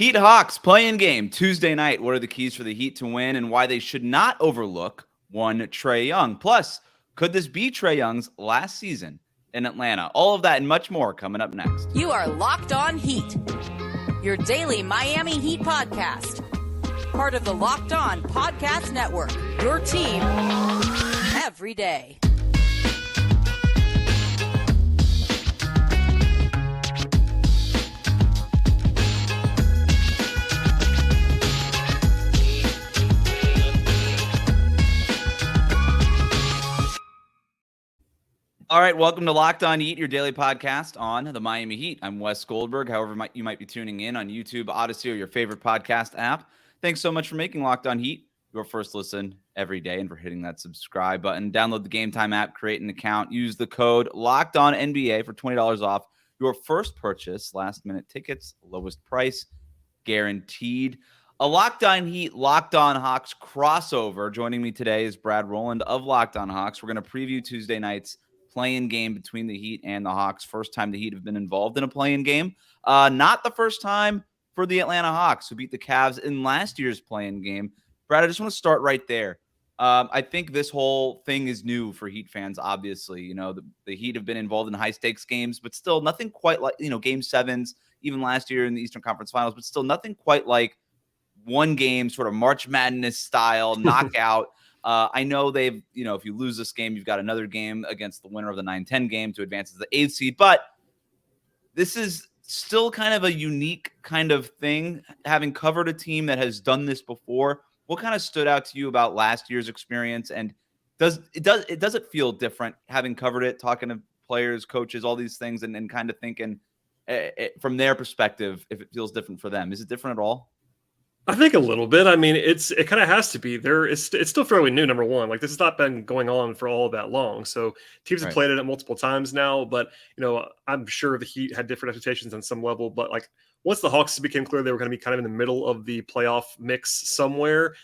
Heat Hawks play-in game Tuesday night. What are the keys for the Heat to win and why they should not overlook one Trae Young? Plus, could this be Trae Young's last season in Atlanta? All of that and much more coming up next. You are Locked On Heat, your daily Miami Heat podcast. Part of the Locked On Podcast Network, your team every day. All right, welcome to Locked On Heat, your daily podcast on the Miami Heat. I'm Wes Goldberg. However, you might be tuning in on YouTube, Odyssey, or your favorite podcast app. Thanks so much for making Locked On Heat your first listen every day and for hitting that subscribe button. Download the Game Time app, create an account, use the code LOCKEDONNBA for $20 off your first purchase. Last-minute tickets, lowest price, guaranteed. A Locked On Heat, Locked On Hawks crossover. Joining me today is Brad Rowland of Locked On Hawks. We're going to preview Tuesday night's play-in game between the Heat and the Hawks. First time the Heat have been involved in a play-in game. Not the first time for the Atlanta Hawks, who beat the Cavs in last year's play-in game. Brad, I just want to start right there. I think this whole thing is new for Heat fans, obviously. You know, the Heat have been involved in high-stakes games, but still nothing quite like, Game 7s, even last year in the Eastern Conference Finals, but still nothing quite like one game, sort of March Madness style knockout. I know they've, if you lose this game, you've got another game against the winner of the 9-10 game to advance as the 8th seed. But this is still kind of a unique kind of thing, having covered a team that has done this before. What kind of stood out to you about last year's experience? And does it feel different having covered it, talking to players, coaches, all these things, and kind of thinking from their perspective, if it feels different for them? Is it different at all? I think a little bit. I mean, it kind of has to be. It's still fairly new, number one. Like, this has not been going on for all that long. So teams have played it multiple times now. But, I'm sure the Heat had different expectations on some level. But, like, once the Hawks became clear they were going to be kind of in the middle of the playoff mix somewhere,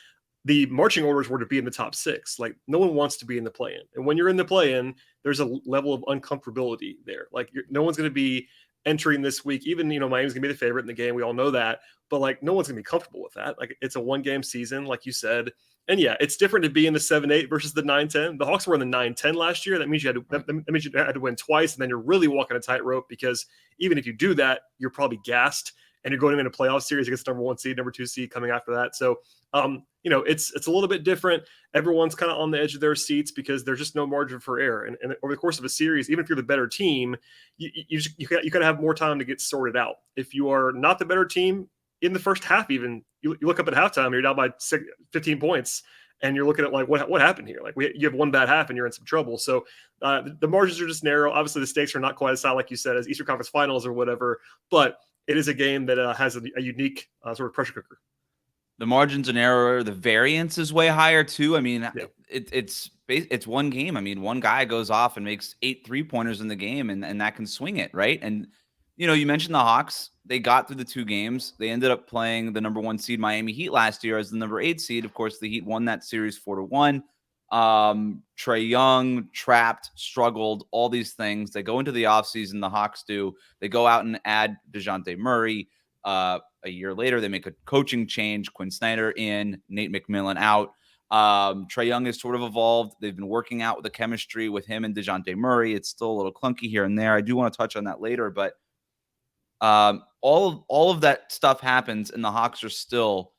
the marching orders were to be in the top 6. Like, no one wants to be in the play-in. And when you're in the play-in, there's a level of uncomfortability there. Like, no one's going to be entering this week. Even, Miami's going to be the favorite in the game. We all know that. But, like, no one's going to be comfortable with that. Like, it's a one-game season, like you said. And, yeah, it's different to be in the 7-8 versus the 9-10. The Hawks were in the 9-10 last year. That means you had to win twice, and then you're really walking a tightrope, because even if you do that, you're probably gassed, and you're going into a playoff series against number 1 seed, number 2 seed coming after that. So, it's a little bit different. Everyone's kind of on the edge of their seats because there's just no margin for error. And over the course of a series, even if you're the better team, you got to have more time to get sorted out. If you are not the better team in the first half, even you look up at halftime and you're down by 15 points, and you're looking at, like, what happened here? Like, you have one bad half and you're in some trouble. So the margins are just narrow. Obviously, the stakes are not quite as high, like you said, as Eastern Conference Finals or whatever. But it is a game that has a unique sort of pressure cooker. The margins and error, the variance is way higher too. I mean, it's one game. I mean, one guy goes off and makes 8 3-pointers in the game, and that can swing it, right? And you mentioned the Hawks. They got through the 2 games. They ended up playing the number 1 seed Miami Heat last year as the number 8 seed. Of course, the Heat won that series 4-1. Trae Young trapped, struggled, all these things. They go into the offseason, the Hawks do. They go out and add DeJounte Murray. A year later, they make a coaching change. Quinn Snyder in, Nate McMillan out. Trae Young has sort of evolved. They've been working out with the chemistry with him and DeJounte Murray. It's still a little clunky here and there. I do want to touch on that later, but all of that stuff happens, and the Hawks are still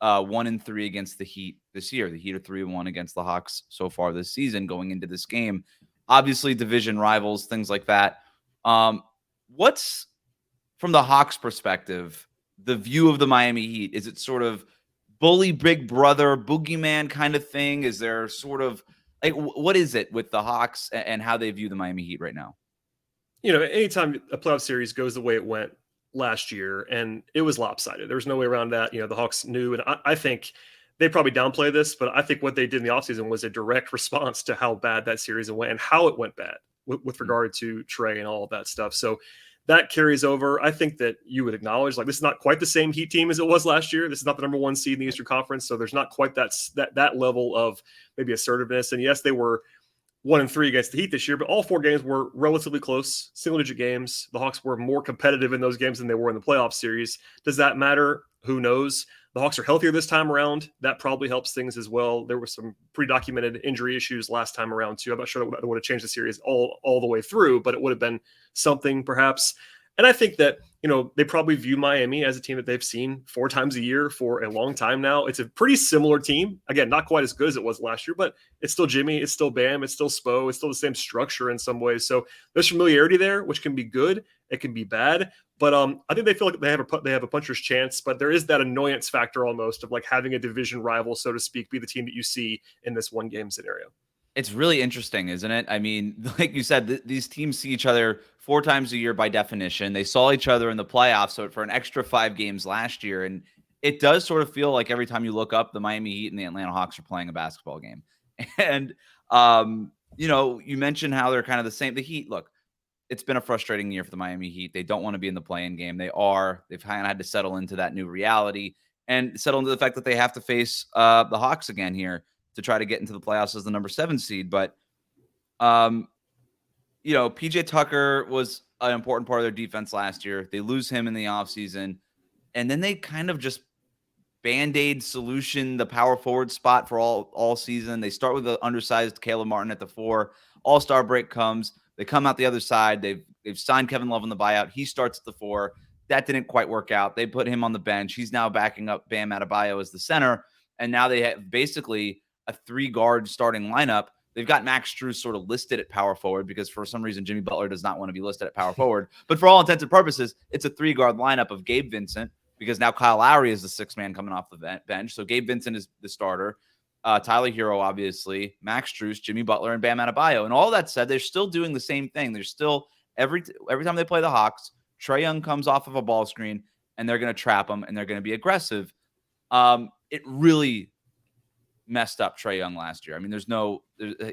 1-3 against the Heat this year. The Heat are 3-1 against the Hawks so far this season going into this game. Obviously, division rivals, things like that. What's, from the Hawks' perspective, the view of the Miami Heat? Is it sort of bully big brother, boogeyman kind of thing? Is there sort of, like, what is it with the Hawks and how they view the Miami Heat right now? Anytime a playoff series goes the way it went last year, and it was lopsided, there was no way around that. The Hawks knew, and I think they probably downplay this, but I think what they did in the offseason was a direct response to how bad that series went and how it went bad with regard to Trae and all of that stuff. So that carries over. I think that you would acknowledge, like, this is not quite the same Heat team as it was last year. This is not the number 1 seed in the Eastern Conference, so there's not quite that level of maybe assertiveness. And yes, they were 1-3 against the Heat this year, but all 4 games were relatively close, single-digit games. The Hawks were more competitive in those games than they were in the playoff series. Does that matter? Who knows? The Hawks are healthier this time around. That probably helps things as well. There were some pretty documented injury issues last time around too. I'm not sure that would have changed the series all the way through, but it would have been something perhaps. And I think that, they probably view Miami as a team that they've seen 4 times a year for a long time now. It's a pretty similar team. Again, not quite as good as it was last year, but it's still Jimmy, it's still Bam, it's still Spo, it's still the same structure in some ways. So there's familiarity there, which can be good. It can be bad. But I think they feel like they have a puncher's chance, but there is that annoyance factor almost of like having a division rival, so to speak, be the team that you see in this 1 game scenario. It's really interesting, isn't it? I mean, like you said, these teams see each other 4 times a year by definition. They saw each other in the playoffs for an extra 5 games last year. And it does sort of feel like every time you look up, the Miami Heat and the Atlanta Hawks are playing a basketball game. And, you mentioned how they're kind of the same. The Heat, look, it's been a frustrating year for the Miami Heat. They don't want to be in the play-in game. They've kind of had to settle into that new reality and settle into the fact that they have to face the Hawks again here to try to get into the playoffs as the number 7 seed. But, PJ Tucker was an important part of their defense last year. They lose him in the offseason. And then they kind of just Band-Aid solution the power forward spot for all season. They start with the undersized Caleb Martin at the 4. All-Star break comes. They come out the other side. They've signed Kevin Love on the buyout. He starts at the 4. That didn't quite work out. They put him on the bench. He's now backing up Bam Adebayo as the center. And now they have basically a 3-guard starting lineup. They've got Max Strus sort of listed at power forward because for some reason Jimmy Butler does not want to be listed at power forward. But for all intents and purposes, it's a 3-guard lineup of Gabe Vincent because now Kyle Lowry is the 6th man coming off the bench. So Gabe Vincent is the starter. Tyler Herro, obviously, Max Strus, Jimmy Butler, and Bam Adebayo. And all that said, they're still doing the same thing. They're still every time they play the Hawks, Trey Young comes off of a ball screen and they're going to trap him and they're going to be aggressive. It really messed up Trey Young last year. I mean,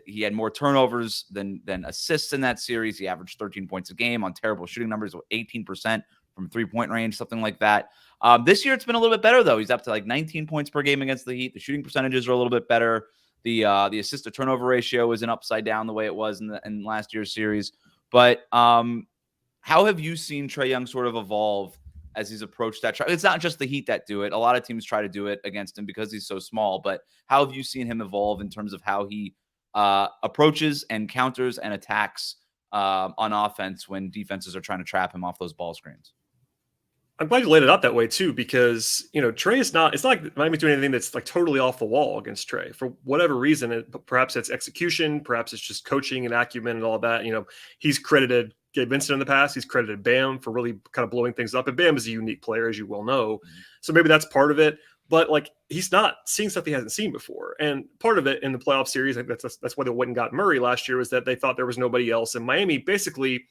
he had more turnovers than assists in that series. He averaged 13 points a game on terrible shooting numbers, 18% from 3-point range, something like that. This year it's been a little bit better though. He's up to like 19 points per game against the Heat. The shooting percentages are a little bit better. The assist to turnover ratio isn't upside down the way it was in last year's series. But how have you seen Trey Young sort of evolve as he's approached that? It's not just the Heat that do it. A lot of teams try to do it against him because he's so small. But how have you seen him evolve in terms of how he approaches and counters and attacks on offense when defenses are trying to trap him off those ball screens? I'm glad you laid it out that way too, because Trey it's not like Miami's doing anything that's like totally off the wall against Trey for whatever reason. Perhaps it's execution, perhaps it's just coaching and acumen and all that. He's credited Gabe Vincent in the past. He's credited Bam for really kind of blowing things up. And Bam is a unique player, as you well know. So maybe that's part of it. But like he's not seeing stuff he hasn't seen before. And part of it in the playoff series, I think that's why they went and got Murray last year, was that they thought there was nobody else. And Miami basically,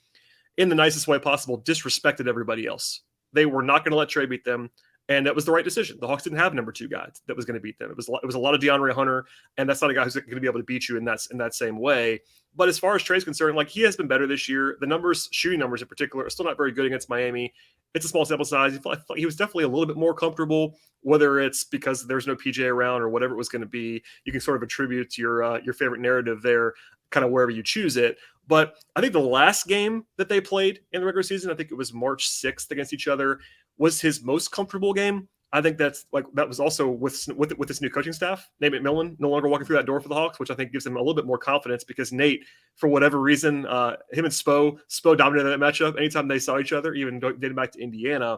in the nicest way possible, disrespected everybody else. They were not going to let Trey beat them. And that was the right decision. The Hawks didn't have number 2 guy that was going to beat them. It was a lot of DeAndre Hunter, and that's not a guy who's going to be able to beat you in that same way. But as far as Trey's concerned, like he has been better this year. The numbers, shooting numbers in particular, are still not very good against Miami. It's a small sample size. He was definitely a little bit more comfortable, whether it's because there's no PJ around or whatever it was going to be. You can sort of attribute your favorite narrative there, kind of wherever you choose it. But I think the last game that they played in the regular season, I think it was March 6th against each other, was his most comfortable game. I think that was also with this new coaching staff. Nate McMillan no longer walking through that door for the Hawks, which I think gives him a little bit more confidence because Nate, for whatever reason, him and Spo dominated that matchup anytime they saw each other, even dating back to Indiana.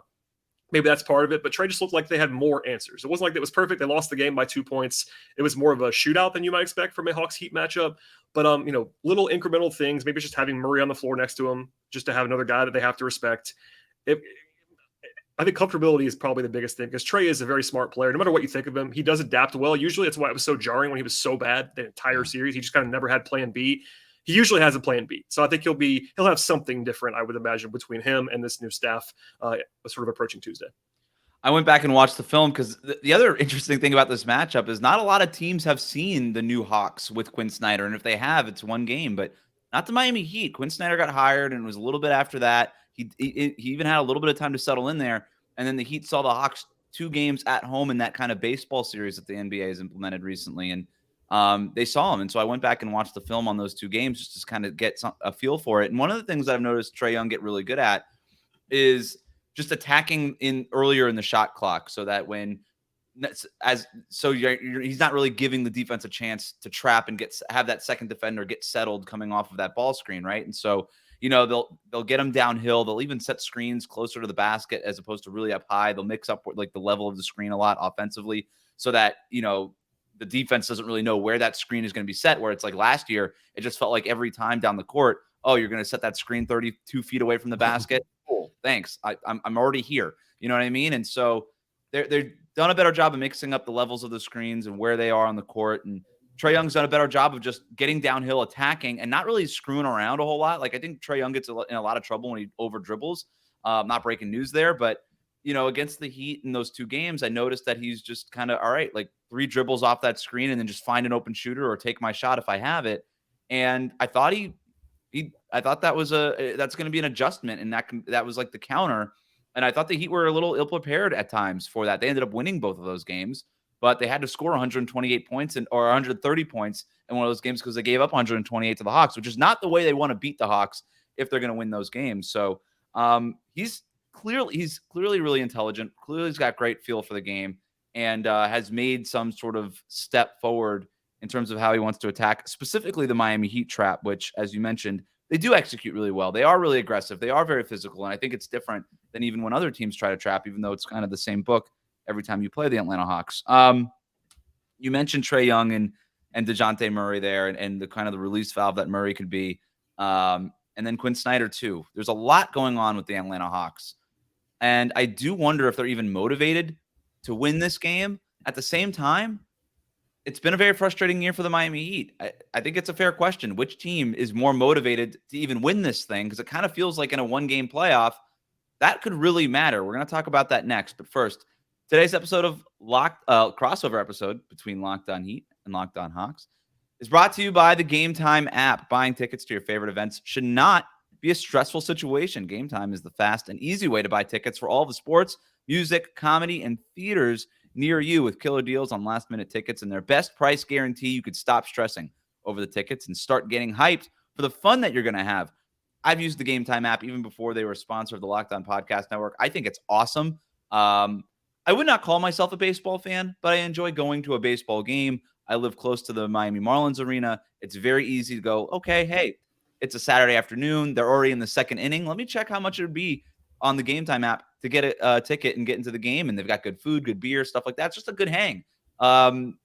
Maybe that's part of it, but Trey just looked like they had more answers. It wasn't like it was perfect. They lost the game by 2 points. It was more of a shootout than you might expect from a Hawks Heat matchup. But little incremental things. Maybe it's just having Murray on the floor next to him, just to have another guy that they have to respect. I think comfortability is probably the biggest thing because Trey is a very smart player. No matter what you think of him, he does adapt well. Usually that's why it was so jarring when he was so bad the entire series. He just kind of never had plan B. He usually has a plan B. So I think he'll have something different, I would imagine, between him and this new staff sort of approaching Tuesday. I went back and watched the film because the other interesting thing about this matchup is not a lot of teams have seen the new Hawks with Quinn Snyder. And if they have, it's one game, but not the Miami Heat. Quinn Snyder got hired and it was a little bit after that. He even had a little bit of time to settle in there. And then the Heat saw the Hawks 2 games at home in that kind of baseball series that the NBA has implemented recently. And they saw him. And so I went back and watched the film on those 2 games just to kind of get a feel for it. And one of the things that I've noticed Trey Young get really good at is just attacking earlier in the shot clock, so that when he's not really giving the defense a chance to trap and have that second defender get settled coming off of that ball screen, right? And so, they'll get him downhill. They'll even set screens closer to the basket as opposed to really up high. They'll mix up like the level of the screen a lot offensively, so that the defense doesn't really know where that screen is going to be set. Where it's like last year, it just felt like every time down the court, oh, you're going to set that screen 32 feet away from the basket. Cool, thanks. I'm already here. You know what I mean? And so they're done a better job of mixing up the levels of the screens and where they are on the court. And Trey Young's done a better job of just getting downhill, attacking, and not really screwing around a whole lot. Like, I think Trey Young gets in a lot of trouble when he over dribbles. Not breaking news there, but against the Heat in those 2 games, I noticed that he's just kind of all right, like 3 dribbles off that screen and then just find an open shooter or take my shot if I have it. And I thought I thought that was that's going to be an adjustment, and that was like the counter. And I thought the Heat were a little ill-prepared at times for that. They ended up winning both of those games, but they had to score 128 points or 130 points in one of those games because they gave up 128 to the Hawks, which is not the way they want to beat the Hawks if they're going to win those games. So he's clearly really intelligent. Clearly, he's got great feel for the game and has made some sort of step forward in terms of how he wants to attack, specifically the Miami Heat trap, which, as you mentioned, they do execute really well. They are really aggressive. They are very physical. And I think it's different than even when other teams try to trap, even though it's kind of the same book every time you play the Atlanta Hawks. You mentioned Trae Young and DeJounte Murray there and the kind of the release valve that Murray could be. And then Quinn Snyder too. There's a lot going on with the Atlanta Hawks. And I do wonder if they're even motivated to win this game. At the same time, it's been a very frustrating year for the Miami Heat. I think it's a fair question. Which team is more motivated to even win this thing? Because it kind of feels like in a 1-game playoff, that could really matter. We're going to talk about that next. But first, today's episode of crossover episode between Locked On Heat and Locked On Hawks is brought to you by the Game Time app. Buying tickets to your favorite events should not be a stressful situation. Game Time is the fast and easy way to buy tickets for all the sports, music, comedy, and theaters near you with killer deals on last-minute tickets and their best price guarantee. You could stop stressing over the tickets and start getting hyped for the fun that you're going to have. I've used the Game Time app even before they were a sponsor of the Locked On Podcast Network. I think it's awesome. I would not call myself a baseball fan, but I enjoy going to a baseball game. I live close to the Miami Marlins arena. It's very easy to go, okay, hey, it's a Saturday afternoon. They're already in the 2nd inning. Let me check how much it would be on the Game Time app to get a ticket and get into the game. And they've got good food, good beer, stuff like that. It's just a good hang. And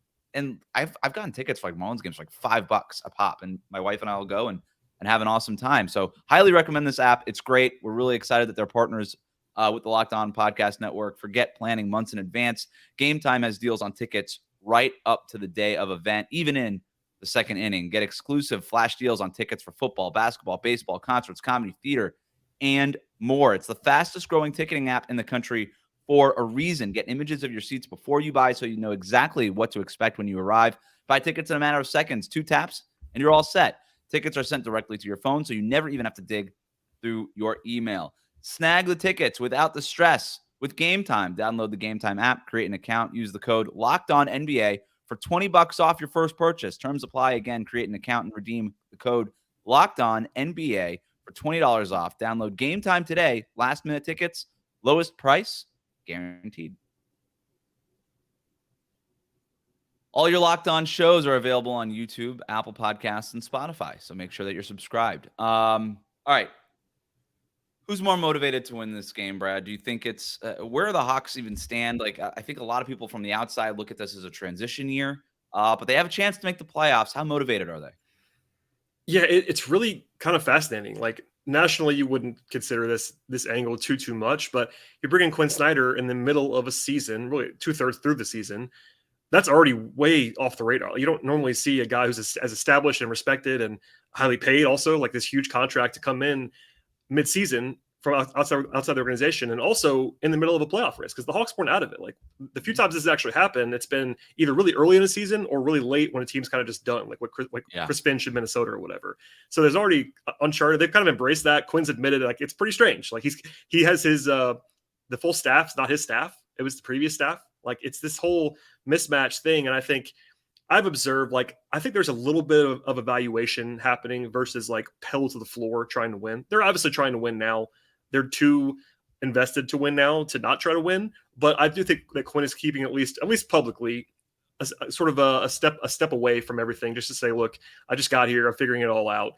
I've gotten tickets for like Marlins games for like $5 a pop. And my wife and I will go and have an awesome time. So highly recommend this app. It's great. We're really excited that they're partners with the Locked On Podcast Network. Forget planning months in advance. Game Time has deals on tickets right up to the day of event, even in the 2nd inning. Get exclusive flash deals on tickets for football, basketball, baseball, concerts, comedy, theater, and more. It's the fastest growing ticketing app in the country for a reason. Get images of your seats before you buy so you know exactly what to expect when you arrive. Buy tickets in a matter of seconds, 2 taps, and you're all set. Tickets are sent directly to your phone, so you never even have to dig through your email. Snag the tickets without the stress with Game Time. Download the Game Time app, create an account, use the code LOCKEDONNBA for $20 off your first purchase. Terms apply. Again, create an account and redeem the code LOCKEDONNBA for $20 off. Download Game Time today. Last minute tickets, lowest price guaranteed. All your Locked On shows are available on YouTube, Apple Podcasts, and Spotify. So make sure that you're subscribed. All right. Who's more motivated to win this game, Brad? Do you think it's where the Hawks even stand? Like, I think a lot of people from the outside look at this as a transition year, but they have a chance to make the playoffs. How motivated are they? Yeah, it's really kind of fascinating. Like, nationally, you wouldn't consider this angle too much, but you're bringing Quinn Snyder in the middle of a season, really 2/3 through the season. That's already way off the radar. You don't normally see a guy who's as established and respected and highly paid, also like this huge contract to come in mid-season from outside the organization, and also in the middle of a playoff race, because the Hawks weren't out of it. Like, the few times this has actually happened, it's been either really early in the season or really late when a team's kind of just done, like Chris Finch in Minnesota or whatever. So there's already uncharted. They've kind of embraced that. Quinn's admitted, like, it's pretty strange. Like, he has his the full staff. It's not his staff. It was the previous staff. Like, it's this whole mismatch thing. And I think I've observed, like, I think there's a little bit of evaluation happening versus like pedal to the floor trying to win. They're obviously trying to win now. They're too invested to win now to not try to win. But I do think that Quinn is keeping at least publicly sort of a step away from everything, just to say, look, I just got here, I'm figuring it all out.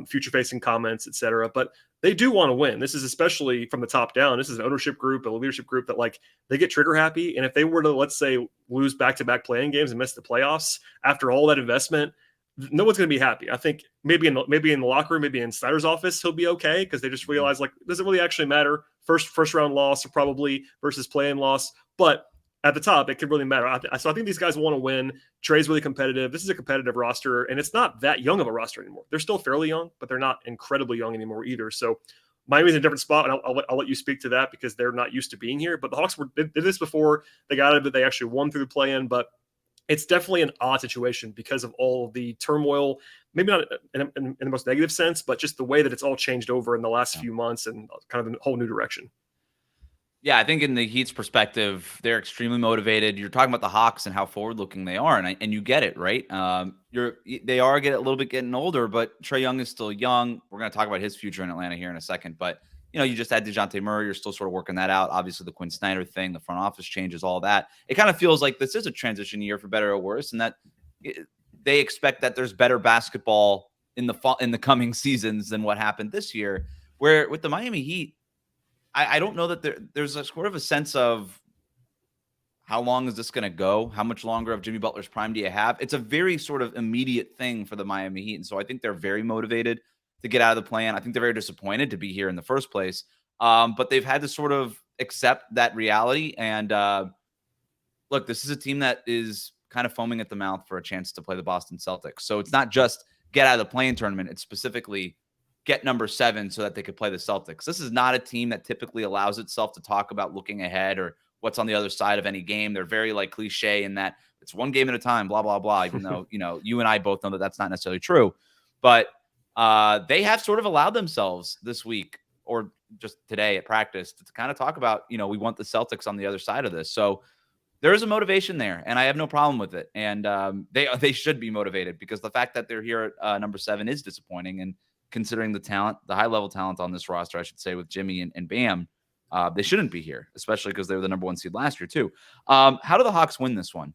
Future facing comments, etc. But they do want to win. This is especially from the top down. This is an ownership group, a leadership group that, like, they get trigger happy. And if they were to, let's say, lose back-to-back playing games and miss the playoffs after all that investment, no one's going to be happy. I think maybe in the locker room, maybe in Snyder's office, he'll be okay, because they just realize, like, does it really actually matter? First round loss probably versus play-in loss, but at the top, it could really matter. So I think these guys want to win. Trey's really competitive. This is a competitive roster, and it's not that young of a roster anymore. They're still fairly young, but they're not incredibly young anymore either. So Miami's in a different spot, and I'll let you speak to that because they're not used to being here. But the Hawks did this before. They got it, but they actually won through the play-in. But it's definitely an odd situation because of all of the turmoil, maybe not in the most negative sense, but just the way that it's all changed over in the last few months and kind of a whole new direction. Yeah, I think in the Heat's perspective, they're extremely motivated. You're talking about the Hawks and how forward-looking they are, and you get it, right? They are a little bit getting older, but Trey Young is still young. We're going to talk about his future in Atlanta here in a second, but you just had DeJounte Murray. You're still sort of working that out. Obviously, the Quinn Snyder thing, the front office changes, all that. It kind of feels like this is a transition year for better or worse, and that they expect that there's better basketball in the coming seasons than what happened this year. Where with the Miami Heat, I don't know that there's a sort of a sense of how long is this going to go? How much longer of Jimmy Butler's prime do you have? It's a very sort of immediate thing for the Miami Heat. And so I think they're very motivated to get out of the plan. I think they're very disappointed to be here in the first place. But they've had to sort of accept that reality. And look, this is a team that is kind of foaming at the mouth for a chance to play the Boston Celtics. So it's not just get out of the play-in tournament. It's specifically get number 7 so that they could play the Celtics. This is not a team that typically allows itself to talk about looking ahead or what's on the other side of any game. They're very like cliche in that it's one game at a time, blah, blah, blah, even though, you and I both know that that's not necessarily true. But they have sort of allowed themselves this week or just today at practice to kind of talk about, we want the Celtics on the other side of this. So there is a motivation there, and I have no problem with it. And they should be motivated because the fact that they're here at number 7 is disappointing. And considering the talent, the high-level talent on this roster, I should say, with Jimmy and Bam, they shouldn't be here, especially because they were the number 1 seed last year, too. How do the Hawks win this one?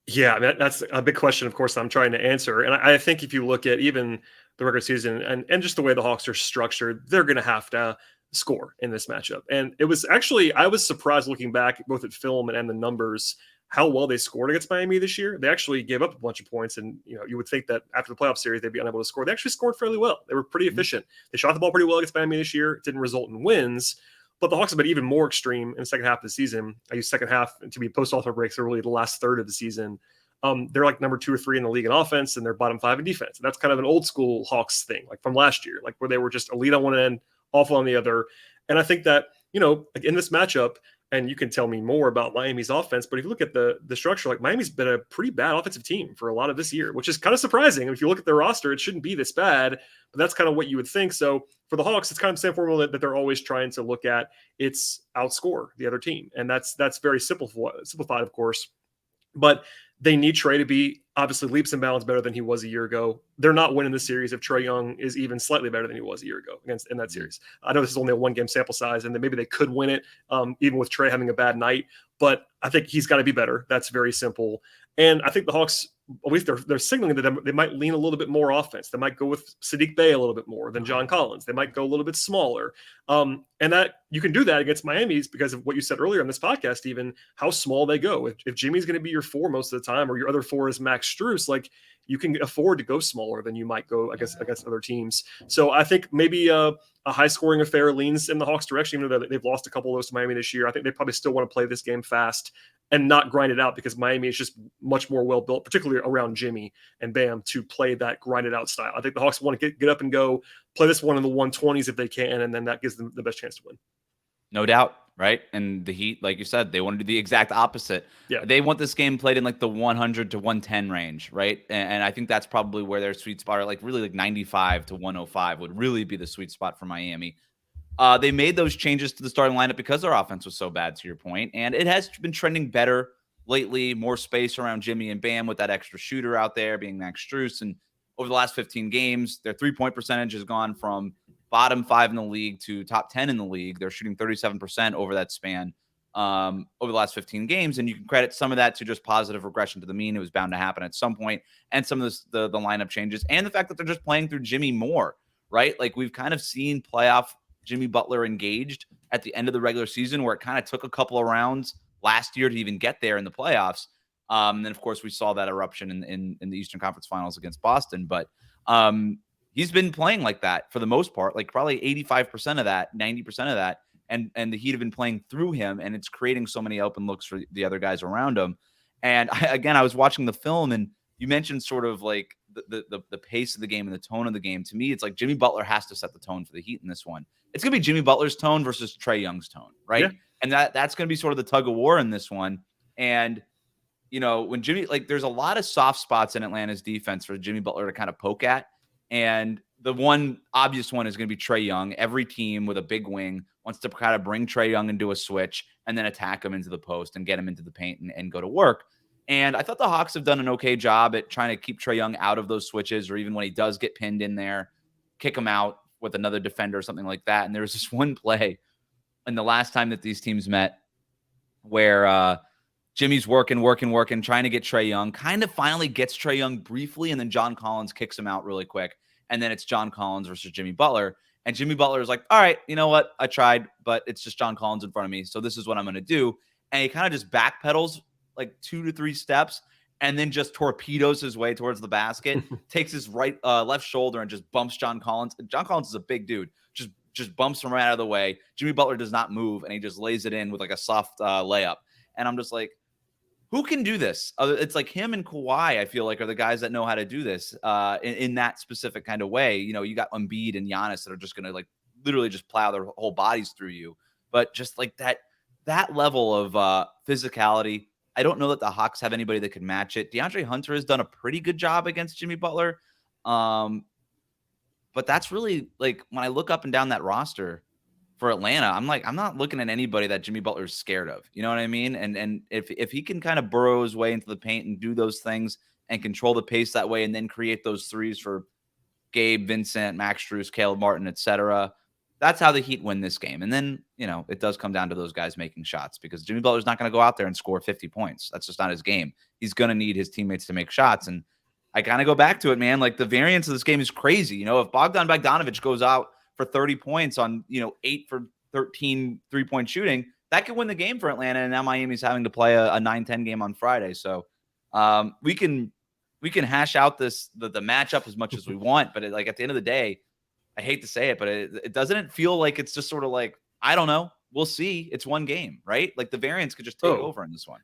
Yeah, that's a big question, of course, I'm trying to answer. And I think if you look at even the regular season and just the way the Hawks are structured, they're going to have to score in this matchup. And it was actually, I was surprised looking back both at film and the numbers, how well they scored against Miami this year. They actually gave up a bunch of points, and you would think that after the playoff series they'd be unable to score. They actually scored fairly well. They were pretty efficient. They shot the ball pretty well against Miami this year. It didn't result in wins, but the Hawks have been even more extreme in the second half of the season. I use second half to be post-All-Star breaks, so really the last third of the season. They're like number 2 or 3 in the league in offense, and they're bottom 5 in defense. And that's kind of an old school Hawks thing, like from last year, like where they were just elite on one end, awful on the other. And I think that, like in this matchup, and you can tell me more about Miami's offense, but if you look at the structure, like Miami's been a pretty bad offensive team for a lot of this year, which is kind of surprising. If you look at their roster, it shouldn't be this bad, but that's kind of what you would think. So for the Hawks, it's kind of the same formula that they're always trying to look at. It's outscore the other team. And that's very simplified, of course. But they need Trey to be obviously leaps and bounds better than he was a year ago. They're not winning the series if Trey Young is even slightly better than he was a year ago in that series. I know this is only a 1-game sample size, and then maybe they could win it even with Trey having a bad night. But I think he's got to be better. That's very simple. And I think the Hawks, at least they're signaling that they might lean a little bit more offense. They might go with Saddiq Bey a little bit more than John Collins. They might go a little bit smaller. And that you can do that against Miami's because of what you said earlier on this podcast, even how small they go. If Jimmy's going to be your 4 most of the time, or your other 4 is Max Strus, like you can afford to go smaller than you might go against other teams. So I think maybe a high-scoring affair leans in the Hawks' direction, even though they've lost a couple of those to Miami this year. I think they probably still want to play this game fast and not grind it out because Miami is just much more well-built, particularly around Jimmy and Bam, to play that grinded-out style. I think the Hawks want to get up and go, play this one in the 120s if they can, and then that gives them the best chance to win. No doubt, right? And the Heat, like you said, they want to do the exact opposite. Yeah. They want this game played in like the 100 to 110 range, right? And I think that's probably where their sweet spot, are like really like 95 to 105 would really be the sweet spot for Miami. They made those changes to the starting lineup because their offense was so bad, to your point, and it has been trending better lately, more space around Jimmy and Bam with that extra shooter out there being Max Strus. And over the last 15 games, their 3-point percentage has gone from bottom 5 in the league to top 10 in the league. They're shooting 37% over that span over the last 15 games. And you can credit some of that to just positive regression to the mean. It was bound to happen at some point. And some of the lineup changes and the fact that they're just playing through Jimmy more, right? Like we've kind of seen playoff Jimmy Butler engaged at the end of the regular season where it kind of took a couple of rounds last year to even get there in the playoffs. And then, of course, we saw that eruption in the Eastern Conference Finals against Boston. But he's been playing like that for the most part, like probably 85% of that, 90% of that. And the Heat have been playing through him, and it's creating so many open looks for the other guys around him. And I was watching the film, and you mentioned sort of like the pace of the game and the tone of the game. To me, it's like Jimmy Butler has to set the tone for the Heat in this one. It's going to be Jimmy Butler's tone versus Trae Young's tone, right? Yeah. And that's going to be sort of the tug of war in this one. And, you know, when Jimmy, like there's a lot of soft spots in Atlanta's defense for Jimmy Butler to kind of poke at. And the one obvious one is going to be Trey Young. Every team with a big wing wants to kind of bring Trey Young into a switch and then attack him into the post and get him into the paint and go to work. And I thought the Hawks have done an okay job at trying to keep Trey Young out of those switches, or even when he does get pinned in there, kick him out with another defender or something like that. And there was this one play in the last time that these teams met where Jimmy's working, trying to get Trey Young, kind of finally gets Trey Young briefly, and then John Collins kicks him out really quick. And then it's John Collins versus Jimmy Butler. And Jimmy Butler is like, all right, you know what? I tried, but it's just John Collins in front of me. So this is what I'm going to do. And he kind of just backpedals like 2 to 3 steps and then just torpedoes his way towards the basket, takes his left shoulder and just bumps John Collins. John Collins is a big dude. Just bumps him right out of the way. Jimmy Butler does not move, and he just lays it in with like a soft layup. And I'm just like, who can do this? It's like him and Kawhi, I feel like, are the guys that know how to do this in that specific kind of way. You know, you got Embiid and Giannis that are just going to like literally just plow their whole bodies through you. But just like that level of physicality, I don't know that the Hawks have anybody that could match it. DeAndre Hunter has done a pretty good job against Jimmy Butler. But that's really like when I look up and down that roster for Atlanta, I'm not looking at anybody that Jimmy Butler is scared of. You know what I mean? And if he can kind of burrow his way into the paint and do those things and control the pace that way and then create those threes for Gabe, Vincent, Max Strus, Caleb Martin, etc., that's how the Heat win this game. And then, you know, it does come down to those guys making shots because Jimmy Butler's not going to go out there and score 50 points. That's just not his game. He's going to need his teammates to make shots. And I kind of go back to it, man. Like the variance of this game is crazy. You know, if Bogdan Bogdanović goes out for 30 points on, 8 for 13 3-point shooting, that could win the game for Atlanta. And now Miami's having to play a 9-10 game on Friday. So we can hash out the matchup as much as we want. But at the end of the day, I hate to say it, but it doesn't feel like it's just sort of like, I don't know. We'll see. It's one game, right? Like the variance could just take over in this one.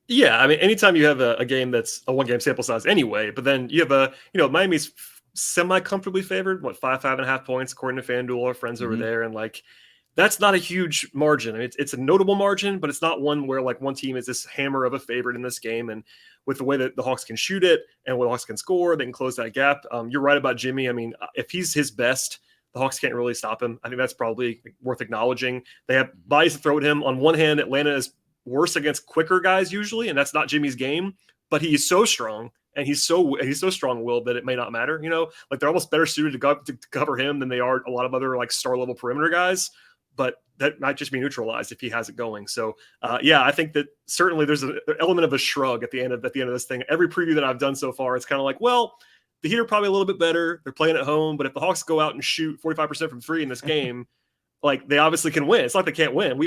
Yeah. I mean, anytime you have a game that's a 1-game sample size anyway, but then you have Miami's semi-comfortably favored, 5.5 points, according to FanDuel, our friends over there. And like, that's not a huge margin. I mean, it's a notable margin, but it's not one where like one team is this hammer of a favorite in this game. And with the way that the Hawks can shoot it and what the Hawks can score, they can close that gap. You're right about Jimmy. I mean, if he's his best, the Hawks can't really stop him. I think that's probably worth acknowledging. They have bodies to throw at him. On one hand, Atlanta is worse against quicker guys usually, and that's not Jimmy's game, but he is so strong. And he's so strong-willed that it may not matter. You know, like they're almost better suited to cover him than they are a lot of other like star-level perimeter guys. But that might just be neutralized if he has it going. So, I think that certainly there's an element of a shrug at the end of this thing. Every preview that I've done so far, it's kind of like, well, the Heat are probably a little bit better. They're playing at home, but if the Hawks go out and shoot 45% from 3 in this game, like they obviously can win. It's not like they can't win.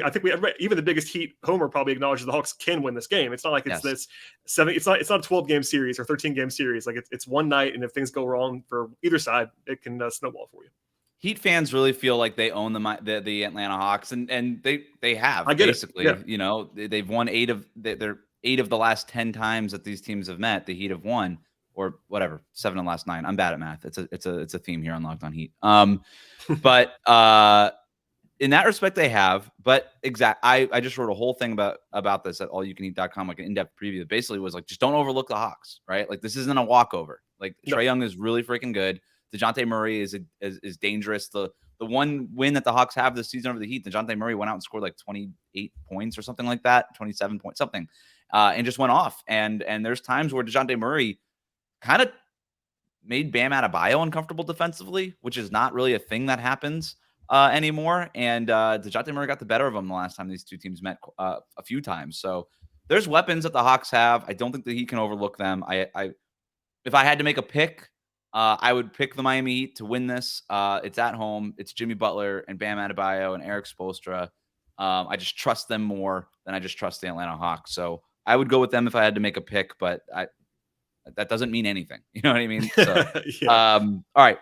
Even the biggest Heat homer probably acknowledges the Hawks can win this game. It's not like it's this 7. It's not a 12-game series or 13-game series. Like it's one night, and if things go wrong for either side, it can snowball for you. Heat fans really feel like they own the Atlanta Hawks, and they have. I get basically. It. Yeah. You know, they've won 8 of the last 10 times that these teams have met. The Heat have won, or whatever, 7 of the last 9. I'm bad at math. It's a theme here on Locked On Heat. But in that respect, they have. But I just wrote a whole thing about this at allyoucaneat.com, like an in-depth preview that basically was like, just don't overlook the Hawks, right? Like this isn't a walkover. Like Trey Young is really freaking good. DeJounte Murray is dangerous. The the one win that the Hawks have this season over the Heat, DeJounte Murray went out and scored like 28 points or something like that, 27 points, something, and just went off. And there's times where DeJounte Murray kind of made Bam Adebayo uncomfortable defensively, which is not really a thing that happens anymore. And DeJounte Murray got the better of him the last time these two teams met a few times. So there's weapons that the Hawks have. I don't think that he can overlook them. If I had to make a pick, I would pick the Miami Heat to win this. It's at home. It's Jimmy Butler and Bam Adebayo and Eric Spoelstra. I just trust them more than I just trust the Atlanta Hawks. So I would go with them if I had to make a pick, but that doesn't mean anything. You know what I mean? So, Yeah. all right.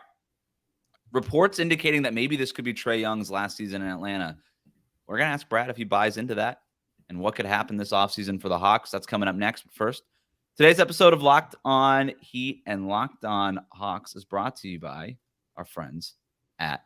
Reports indicating that maybe this could be Trey Young's last season in Atlanta. We're going to ask Brad if he buys into that and what could happen this offseason for the Hawks. That's coming up next. But first, today's episode of Locked On Heat and Locked On Hawks is brought to you by our friends at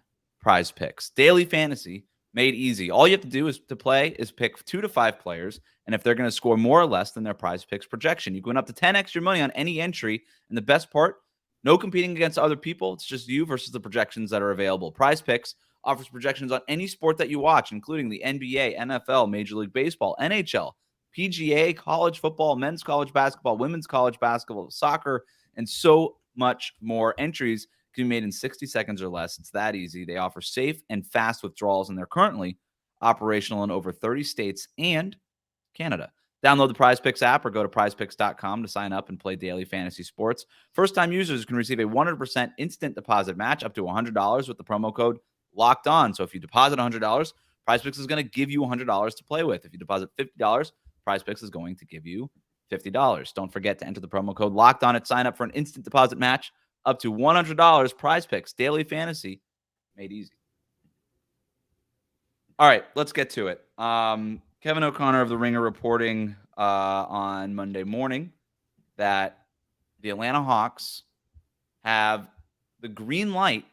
PrizePicks. Daily fantasy made easy. All you have to do is pick 2 to 5 players, and if they're going to score more or less than their PrizePicks projection, you can win up to 10 extra money on any entry. And the best part, no competing against other people. It's just you versus the projections that are available. PrizePicks offers projections on any sport that you watch, including the NBA, NFL, Major League Baseball, NHL, PGA, college football, men's college basketball, women's college basketball, soccer, and so much more. Entries can be made in 60 seconds or less. It's that easy. They offer safe and fast withdrawals, and they're currently operational in over 30 states and Canada. Download the PrizePicks app or go to prizepicks.com to sign up and play daily fantasy sports. First-time users can receive a 100% instant deposit match up to $100 with the promo code Locked On. So if you deposit $100, PrizePicks is going to give you $100 to play with. If you deposit $50, PrizePicks is going to give you $50. Don't forget to enter the promo code Locked On at sign up for an instant deposit match up to $100. PrizePicks, daily fantasy made easy. All right, let's get to it. Kevin O'Connor of The Ringer reporting on Monday morning that the Atlanta Hawks have the green light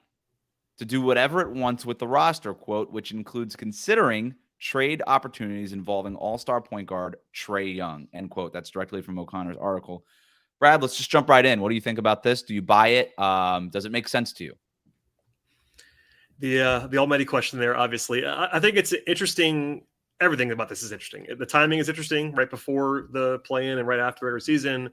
to do whatever it wants with the roster, quote, which includes considering trade opportunities involving all-star point guard Trey Young, end quote. That's directly from O'Connor's article. Brad, let's just jump right in. What do you think about this? Do you buy it? Does it make sense to you? The almighty question there, obviously. I think it's interesting. Everything about this is interesting. The timing is interesting, right before the play-in and right after the regular season.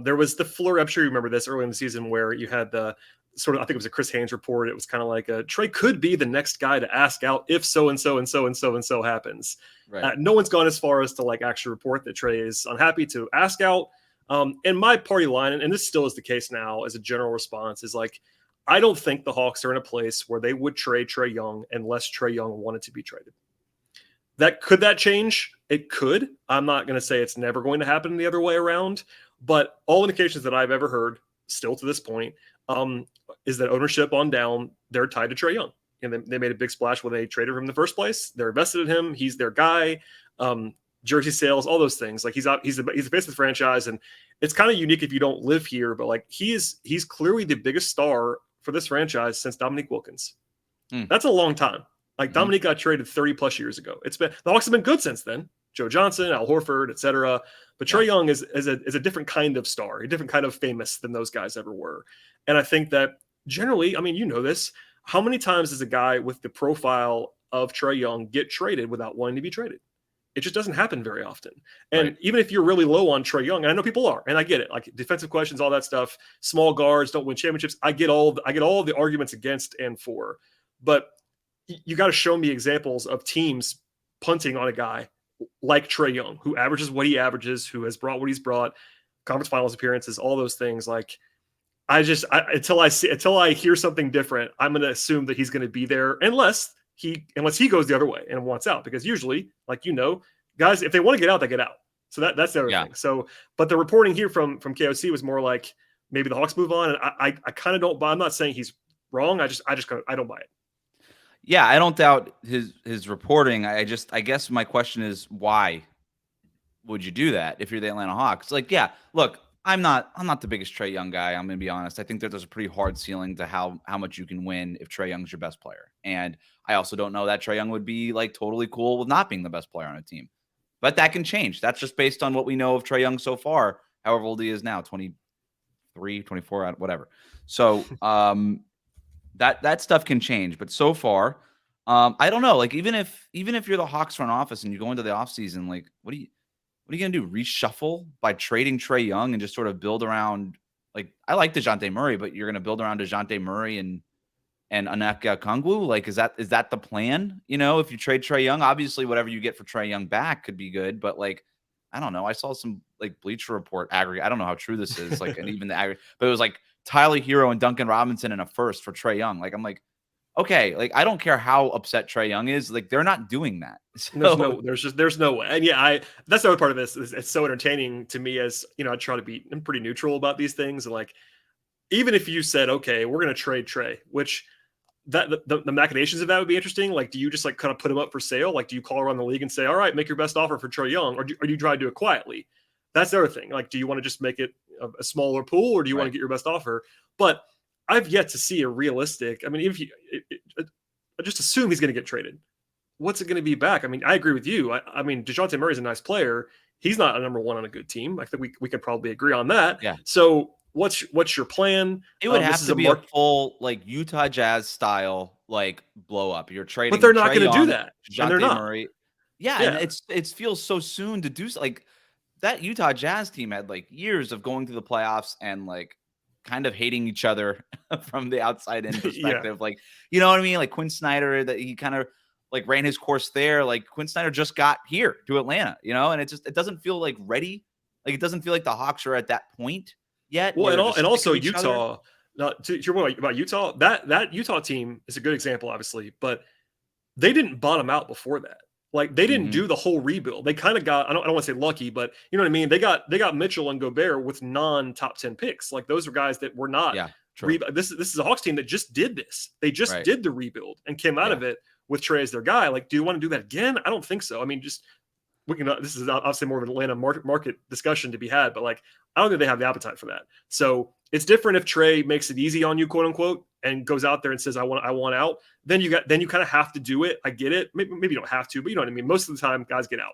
There was the flurry, I'm sure you remember this, early in the season where you had the sort of, I think it was a Chris Haynes report. It was kind of like Trey could be the next guy to ask out if so-and-so and so-and-so and so happens. Right. No one's gone as far as to like actually report that Trey is unhappy to ask out. And my party line, and this still is the case now as a general response, is like, I don't think the Hawks are in a place where they would trade Trey Young unless Trey Young wanted to be traded. Could that change? It could. I'm not going to say it's never going to happen the other way around, but all indications that I've ever heard still to this point is that ownership on down, they're tied to Trey Young. And they made a big splash when they traded him in the first place. They're invested in him. He's their guy. Jersey sales, all those things. Like he's the face of the franchise. And it's kind of unique if you don't live here, but like he's clearly the biggest star for this franchise since Dominique Wilkins. That's a long time. Like Dominique got traded 30 plus years ago. The Hawks have been good since then. Joe Johnson, Al Horford, etc. But Trey Young is a different kind of star, a different kind of famous than those guys ever were. And I think that generally, I mean, you know this, how many times does a guy with the profile of Trey Young get traded without wanting to be traded? It just doesn't happen very often. And even if you're really low on Trey Young, and I know people are, and I get it, like defensive questions, all that stuff, small guards don't win championships. I get all the arguments against and for, but you got to show me examples of teams punting on a guy like Trey Young, who averages what he averages, who has brought what he's brought, conference finals appearances, all those things. Like until I hear something different, I'm going to assume that he's going to be there unless he goes the other way and wants out, because usually, like, guys, if they want to get out, they get out. So that's the other thing. So, but the reporting here from KOC was more like maybe the Hawks move on. And I kind of don't buy. I'm not saying he's wrong. I don't buy it. Yeah, I don't doubt his reporting. I guess my question is, why would you do that if you're the Atlanta Hawks? Like, yeah, look, I'm not the biggest Trey Young guy. I'm going to be honest. I think that there's a pretty hard ceiling to how much you can win if Trey Young's your best player. And I also don't know that Trey Young would be like totally cool with not being the best player on a team. But that can change. That's just based on what we know of Trey Young so far, however old he is now, 23, 24, whatever. So, That stuff can change, but so far, I don't know. Like even if you're the Hawks front office and you go into the offseason, like what are you gonna do? Reshuffle by trading Trae Young and just sort of build around? Like I like DeJounte Murray, but you're gonna build around DeJounte Murray and Onyeka Okongwu? Like, is that the plan? You know, if you trade Trey Young, obviously whatever you get for Trey Young back could be good, but like, I don't know. I saw some like Bleacher Report aggregate. I don't know how true this is, like, and even the aggregate, but it was like Tyler Herro and Duncan Robinson in a first for Trey Young. Like, I'm like, okay, like I don't care how upset Trey Young is. Like, they're not doing that. So, there's no way. And yeah, that's the other part of this. It's so entertaining to me as I try to be pretty neutral about these things. And like, even if you said, okay, we're going to trade Trey, which the machinations of that would be interesting. Like, do you just like kind of put him up for sale? Like, do you call around the league and say, all right, make your best offer for Trey Young, or do you try to do it quietly? That's the other thing. Like, do you want to just make it a smaller pool, or do you want to get your best offer? But I've yet to see a realistic. I mean, if you just assume he's going to get traded, what's it going to be back? I mean, I agree with you. I mean, DeJounte Murray is a nice player. He's not a number one on a good team. I think we can probably agree on that. Yeah. So what's your plan? It would have to be a full like Utah Jazz style like blow up. You're trading, but they're not going to do that. And they're not. Murray. Yeah, and it feels so soon to do like that. Utah Jazz team had like years of going through the playoffs and like kind of hating each other from the outside in perspective. Like, you know what I mean? Like Quinn Snyder, that he kind of like ran his course there. Like Quinn Snyder just got here to Atlanta, and it doesn't feel like ready. Like it doesn't feel like the Hawks are at that point yet. Well, and also Utah. To your point about Utah, that Utah team is a good example, obviously, but they didn't bottom out before that. Like they didn't do the whole rebuild. They kind of got, I don't want to say lucky, but you know what I mean? They got Mitchell and Gobert with non-top 10 picks. Like those are guys that were not. Yeah, this is a Hawks team that just did this. They just did the rebuild and came out of it with Trey as their guy. Like, do you want to do that again? I don't think so. I mean, we can. This is obviously more of an Atlanta market discussion to be had, but like, I don't think they have the appetite for that. So it's different if Trey makes it easy on you, quote unquote, and goes out there and says, I want out. Then you kind of have to do it. I get it. Maybe you don't have to, but you know what I mean? Most of the time guys get out.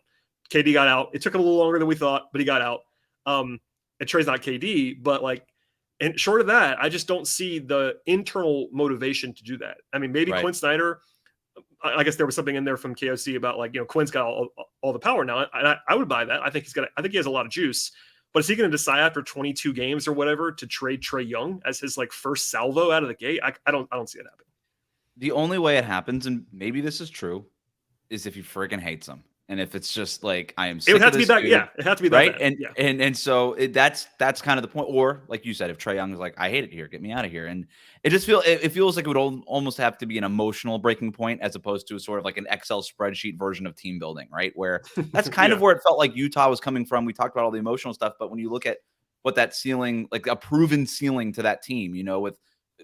KD got out. It took him a little longer than we thought, but he got out. And Trey's not KD, but like, and short of that, I just don't see the internal motivation to do that. I mean, maybe Quinn Snyder, I guess there was something in there from KOC about like, Quinn's got all the power now. And I would buy that. I think he has a lot of juice. But is he going to decide after 22 games or whatever to trade Trey Young as his like first salvo out of the gate? I don't see it happening. The only way it happens, and maybe this is true, is if he friggin' hates him. And if it's just like, I am sick of this dude, it would have to be that right? bad. And so that's kind of the point. Or like you said, if Trey Young is like, I hate it here, get me out of here. And it feels like it would almost have to be an emotional breaking point as opposed to sort of like an Excel spreadsheet version of team building, right? Where that's kind of where it felt like Utah was coming from. We talked about all the emotional stuff, but when you look at what that ceiling, like a proven ceiling to that team, with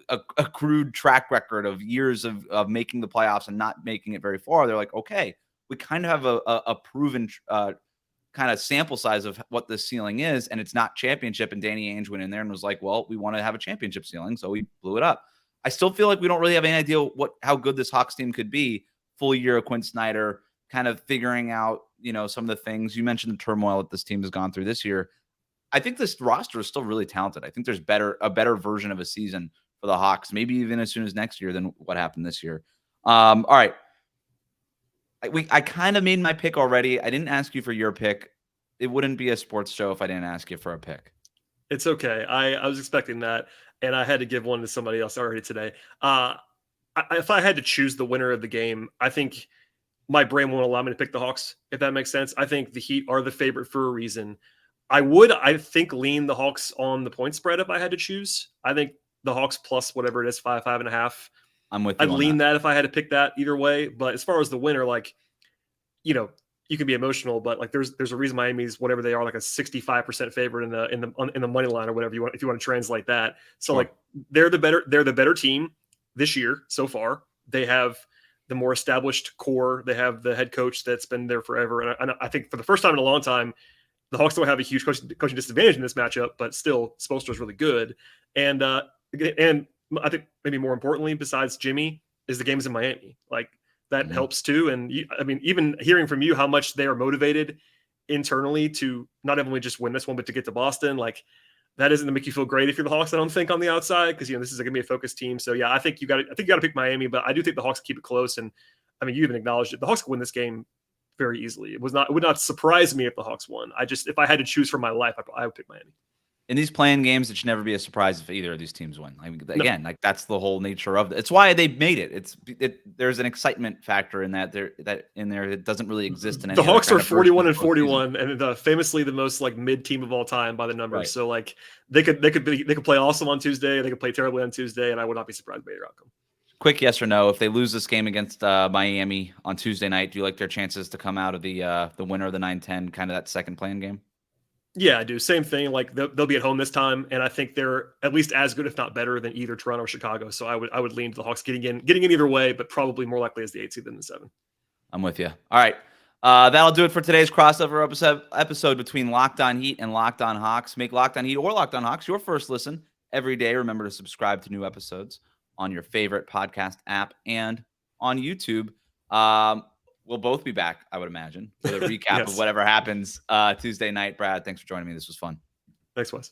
a crude track record of years of making the playoffs and not making it very far, they're like, okay, we kind of have a proven kind of sample size of what the ceiling is, and it's not championship. And Danny Ainge went in there and was like, well, we want to have a championship ceiling, so we blew it up. I still feel like we don't really have any idea how good this Hawks team could be. Full year of Quinn Snyder, kind of figuring out, some of the things. You mentioned the turmoil that this team has gone through this year. I think this roster is still really talented. I think there's a better version of a season for the Hawks, maybe even as soon as next year than what happened this year. All right. I kind of made my pick already. I didn't ask you for your pick. It wouldn't be a sports show if I didn't ask you for a pick. It's okay. I was expecting that, and I had to give one to somebody else already today. If I had to choose the winner of the game, I think my brain won't allow me to pick the Hawks, if that makes sense. I think the Heat are the favorite for a reason. I think, lean the Hawks on the point spread if I had to choose. I think the Hawks plus whatever it is, 5.5. I'm with you. I'd lean that if I had to pick that either way. But as far as the winner, like, you can be emotional, but like there's a reason Miami's whatever they are, like a 65% favorite in the money line or whatever if you want to translate that. So like they're the better team this year so far. They have the more established core. They have the head coach that's been there forever. And I think for the first time in a long time, the Hawks don't have a huge coaching disadvantage in this matchup, but still Spoelstra is really good. And I think maybe more importantly, besides Jimmy, is the games in Miami. Like that helps too. And even hearing from you how much they are motivated internally to not only just win this one, but to get to Boston, like that isn't to make you feel great if you're the Hawks, I don't think, on the outside, because this is going to be a focused team. So yeah, I think you got to pick Miami, but I do think the Hawks keep it close. And I mean, you even acknowledged it. The Hawks could win this game very easily. It would not surprise me if the Hawks won. If I had to choose for my life, I would pick Miami. In these playing games, it should never be a surprise if either of these teams win. I mean, again, like that's the whole nature of it. It's why they made it. There's an excitement factor in that it doesn't really exist in any. The Hawks are 41-41, and famously the most like mid team of all time by the numbers. Right. So like they could play awesome on Tuesday, they could play terribly on Tuesday, and I would not be surprised by either outcome. Quick yes or no: if they lose this game against Miami on Tuesday night, do you like their chances to come out of the winner of the 9-10, kind of that second playing game? Yeah, I do. Same thing. Like they'll be at home this time, and I think they're at least as good, if not better, than either Toronto or Chicago. So I would lean to the Hawks getting in either way, but probably more likely as the 8 seed than the 7. I'm with you. All right, that'll do it for today's crossover episode between Locked On Heat and Locked On Hawks. Make Locked On Heat or Locked On Hawks your first listen every day. Remember to subscribe to new episodes on your favorite podcast app and on YouTube. We'll both be back, I would imagine, with a recap of whatever happens Tuesday night. Brad, thanks for joining me. This was fun. Thanks, Wes.